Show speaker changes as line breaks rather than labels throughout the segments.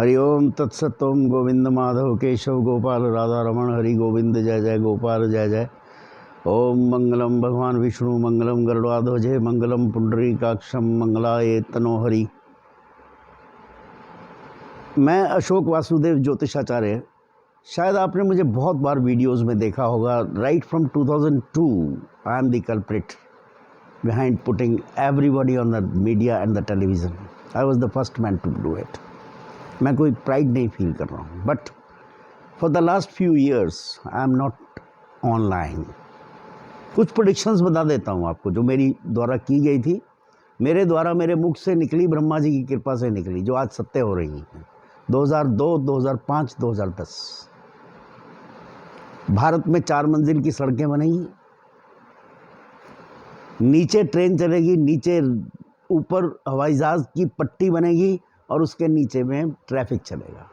हरि ओम तत्सत। ओम गोविंद माधव केशव गोपाल राधा रमण हरि गोविंद जय जय गोपाल जय जय। ओम मंगलम भगवान विष्णु मंगलम गरुड़ाध्वजे मंगलम पुंडरीकाक्षम मंगलाय तनो हरि। मैं अशोक वासुदेव ज्योतिषाचार्य। शायद आपने मुझे बहुत बार वीडियोस में देखा होगा। Right from 2002 I am the culprit behind putting everybody on the media and the television. I was the first man to do it. मैं कोई प्राइड नहीं फील कर रहा हूँ, but for the last few years I am not online. कुछ predictions बता देता हूँ आपको जो मेरी द्वारा की गई थी, मेरे द्वारा मेरे मुख से निकली, ब्रह्मा जी की कृपा से निकली, जो आज सत्य हो रही हैं। 2002, 2005, 2010 भारत में 4 मंजिल की सड़कें बनेंगी, नीचे ट्रेन चलेगी, नीचे ऊपर हवाई जहाज की पट्टी बनेगी और उसके नीचे में ट्रैफिक चलेगा।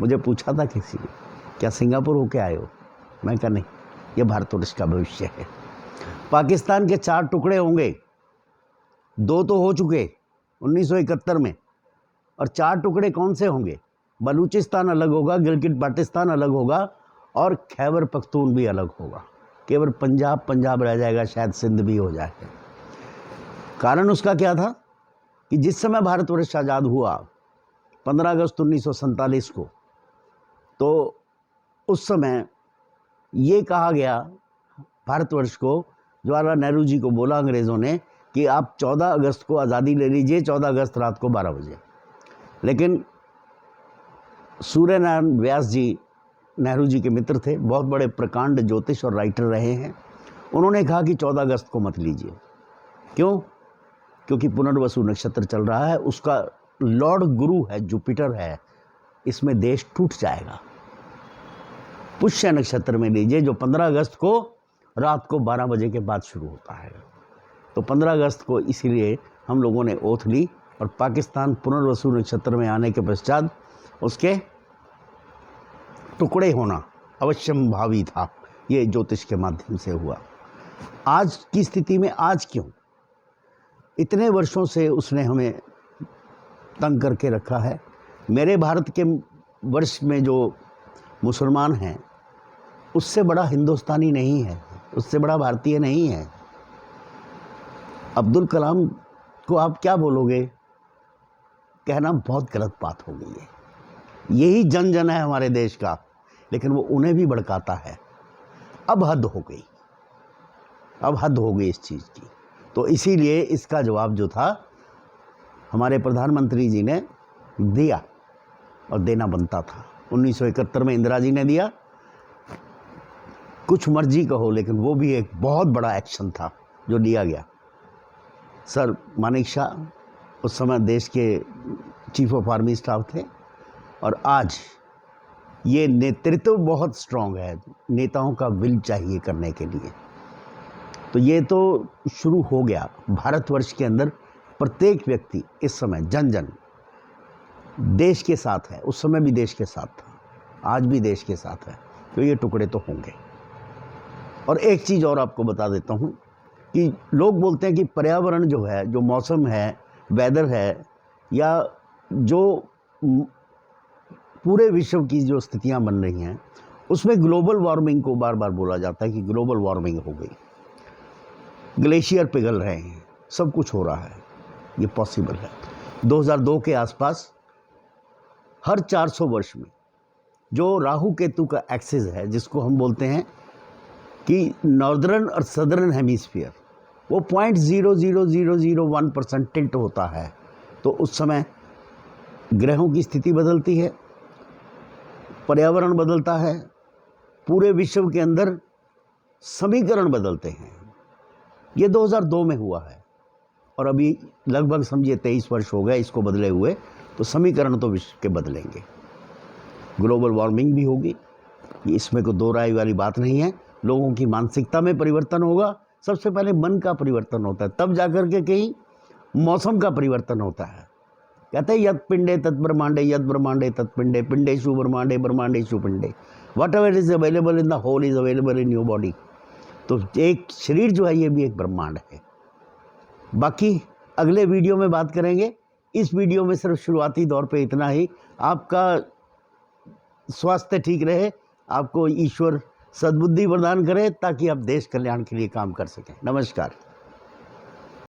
मुझे पूछा था किसी ने, क्या सिंगापुर होके आए हो? मैं कहा नहीं, ये भारतवर्ष का भविष्य है। पाकिस्तान के 4 टुकड़े होंगे, 2 तो हो चुके 1971 में, और 4 टुकड़े कौन से होंगे? बलूचिस्तान अलग होगा, गिलगित बाल्टिस्तान अलग होगा और खैबर पख्तून भी अलग होगा। केवल पंजाब रह जाएगा, शायद सिंध भी हो जाए। कारण उसका क्या था कि जिस समय भारतवर्ष आज़ाद हुआ 15 अगस्त 1947 को, तो उस समय ये कहा गया भारतवर्ष को, जवाहरलाल नेहरू जी को बोला अंग्रेज़ों ने कि आप 14 अगस्त को आज़ादी ले लीजिए, 14 अगस्त रात को 12 बजे। लेकिन सूर्यनारायण व्यास जी नेहरू जी के मित्र थे, बहुत बड़े प्रकांड ज्योतिष और राइटर रहे हैं। उन्होंने कहा कि 14 अगस्त को मत लीजिए। क्यों? क्योंकि पुनर्वसु नक्षत्र चल रहा है, उसका लॉर्ड गुरु है, जुपिटर है, इसमें देश टूट जाएगा। पुष्य नक्षत्र में लीजिए, जो 15 अगस्त को रात को 12 बजे के बाद शुरू होता है। तो 15 अगस्त को इसीलिए हम लोगों ने ओथ ली, और पाकिस्तान पुनर्वसु नक्षत्र में आने के पश्चात उसके टुकड़े होना अवश्यंभावी था। ये ज्योतिष के माध्यम से हुआ। आज की स्थिति में आज क्यों? इतने वर्षों से उसने हमें तंग करके रखा है। मेरे भारत के वर्ष में जो मुसलमान हैं, उससे बड़ा हिंदुस्तानी नहीं है, उससे बड़ा भारतीय नहीं है। अब्दुल कलाम को आप क्या बोलोगे? कहना बहुत गलत बात हो गई है। यही जन जन है हमारे देश का, लेकिन वो उन्हें भी भड़काता है। अब हद हो गई, अब हद हो गई इस चीज़ की। तो इसीलिए इसका जवाब जो था हमारे प्रधानमंत्री जी ने दिया, और देना बनता था। 1971 में इंदिरा जी ने दिया, कुछ मर्जी कहो, लेकिन वो भी एक बहुत बड़ा एक्शन था जो लिया गया। सर मानिक शाह उस समय देश के चीफ ऑफ आर्मी स्टाफ थे, और आज ये नेतृत्व बहुत स्ट्रांग है, नेताओं का विल चाहिए करने के लिए। तो ये तो शुरू हो गया। भारतवर्ष के अंदर प्रत्येक व्यक्ति इस समय जन जन देश के साथ है। उस समय भी देश के साथ था, आज भी देश के साथ है। तो ये टुकड़े तो होंगे। और एक चीज़ और आपको बता देता हूँ कि लोग बोलते हैं कि पर्यावरण जो है, जो मौसम है, वेदर है, या जो पूरे विश्व की जो स्थितियां बन रही हैं, उसमें ग्लोबल वार्मिंग को बार बार बोला जाता है कि ग्लोबल वार्मिंग हो गई, ग्लेशियर पिघल रहे हैं, सब कुछ हो रहा है। ये पॉसिबल है। 2002 के आसपास हर 400 वर्ष में जो राहु केतु का एक्सिस है, जिसको हम बोलते हैं कि नॉर्दर्न और सदर्न हेमिस्फीयर, वो 0.00001% टिल्ट होता है। तो उस समय ग्रहों की स्थिति बदलती है, पर्यावरण बदलता है, पूरे विश्व के अंदर समीकरण बदलते हैं। ये 2002 में हुआ है, और अभी लगभग समझिए 23 वर्ष हो गए इसको बदले हुए। तो समीकरण तो विश्व के बदलेंगे, ग्लोबल वार्मिंग भी होगी, इसमें कोई दो राय वाली बात नहीं है। लोगों की मानसिकता में परिवर्तन होगा। सबसे पहले मन का परिवर्तन होता है, तब जाकर के कहीं मौसम का परिवर्तन होता है। कहते हैं यद पिंडे तत् ब्रह्मांडे, यद ब्रह्मांडे तत् पिंडे, पिंडेषु ब्रह्मांडे, ब्रह्मांडेषु पिंडे, whatever is available in the whole is available in your body. तो एक शरीर जो है, ये भी एक ब्रह्मांड है। बाकी अगले वीडियो में बात करेंगे इस वीडियो में सिर्फ शुरुआती दौर पे इतना ही। आपका स्वास्थ्य ठीक रहे, आपको ईश्वर सद्बुद्धि प्रदान करे ताकि आप देश कल्याण के लिए काम कर सकें। नमस्कार।